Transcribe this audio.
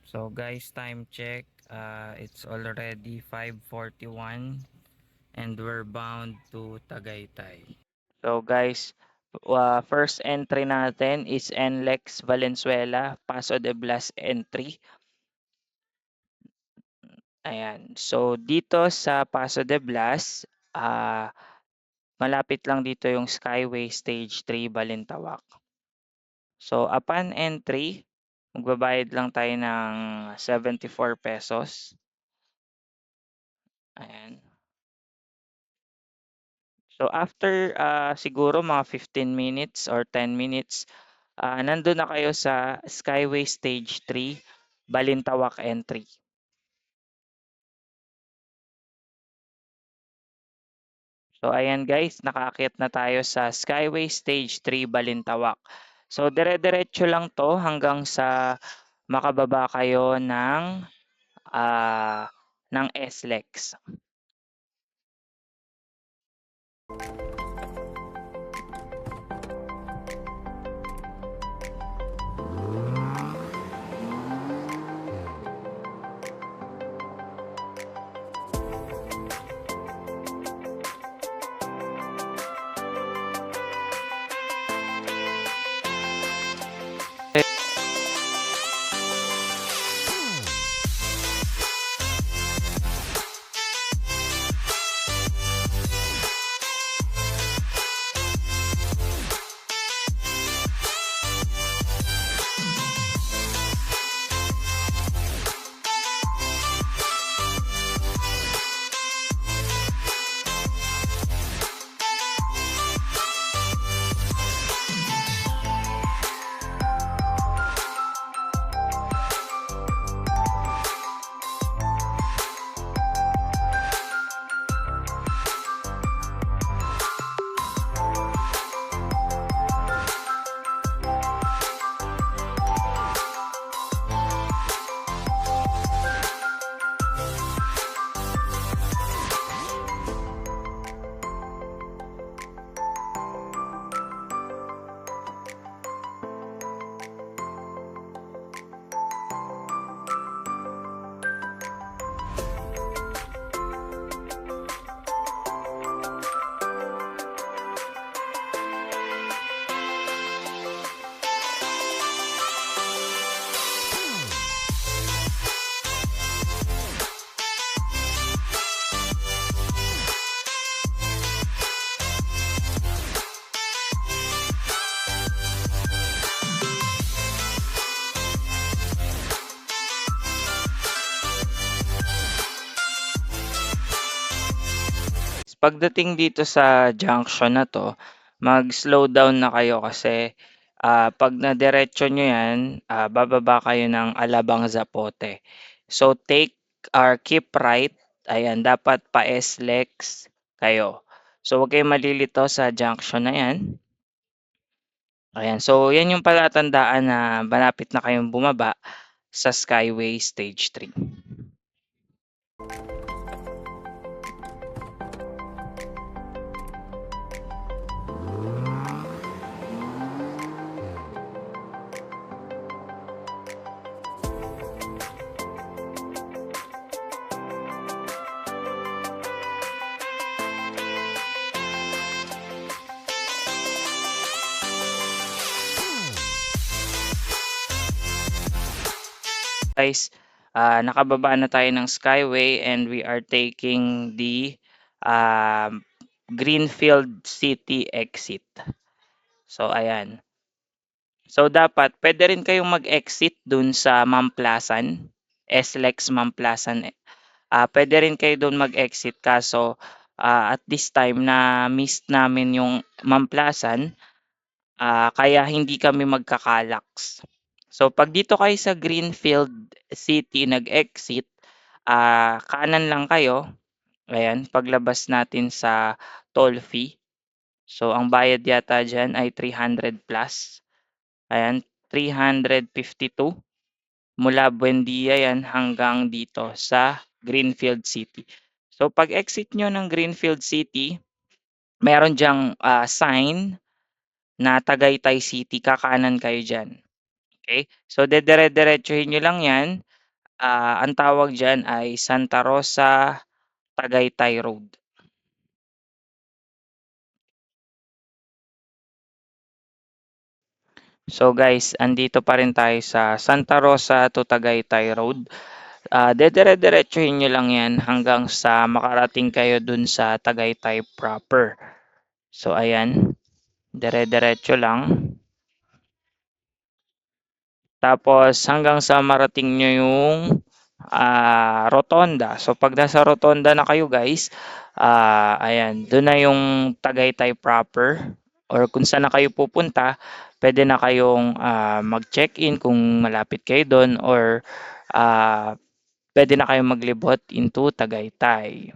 So guys, time check. It's already 5:41 and we're bound to Tagaytay. So guys, first entry natin is NLEX Valenzuela, Paso de Blas entry. Ayan. So dito sa Paso de Blas, malapit lang dito yung Skyway Stage 3 Balintawak. So upon entry, magbabayad lang tayo ng 74 pesos. Ayan. So after siguro mga 15 minutes or 10 minutes, nandun na kayo sa Skyway Stage 3 Balintawak entry. So ayan guys, nakaakyat na tayo sa Skyway Stage 3 Balintawak. So dire-diretso lang to hanggang sa makababa kayo ng SLEX. Pagdating dito sa junction na 'to, mag-slow down na kayo kasi, 'pag nadiretso nyo 'yan, bababa kayo ng Alabang Zapote. So take or keep right, ayan dapat pa-SLEX kayo. So huwag kayong malilito sa junction na 'yan. Ayan, so 'yan yung palatandaan na malapit na kayong bumaba sa Skyway Stage 3. Guys, nakababa na tayo ng Skyway and we are taking the Greenfield City exit. So ayan. So dapat pwede rin kayong mag-exit dun sa Mamplasan, SLEX Mamplasan. Pwede rin kayo dun mag-exit kaso at this time na miss namin yung Mamplasan, kaya hindi kami magkakalaks. So pag dito kayo sa Greenfield City nag-exit, kanan lang kayo. Ayan, paglabas natin sa toll fee. So ang bayad yata diyan ay 300 plus. Ayan, 352 mula Buendia yan hanggang dito sa Greenfield City. So pag exit nyo ng Greenfield City, meron diyang sign na Tagaytay City, kakanan kayo dyan. Okay? So dedire-diretsuhin nyo lang yan Ang tawag diyan ay Santa Rosa, Tagaytay Road. So guys, andito pa rin tayo sa Santa Rosa to Tagaytay Road. Dedire-diretsuhin nyo lang yan hanggang sa makarating kayo dun sa Tagaytay proper. So ayan, dire-diretso lang. Tapos hanggang sa marating nyo yung rotonda. So pag nasa rotonda na kayo guys, ayan, doon na yung Tagaytay proper, or kung saan na kayo pupunta, pwede na kayong mag-check-in kung malapit kayo doon, or ah, pwede na kayong maglibot into Tagaytay.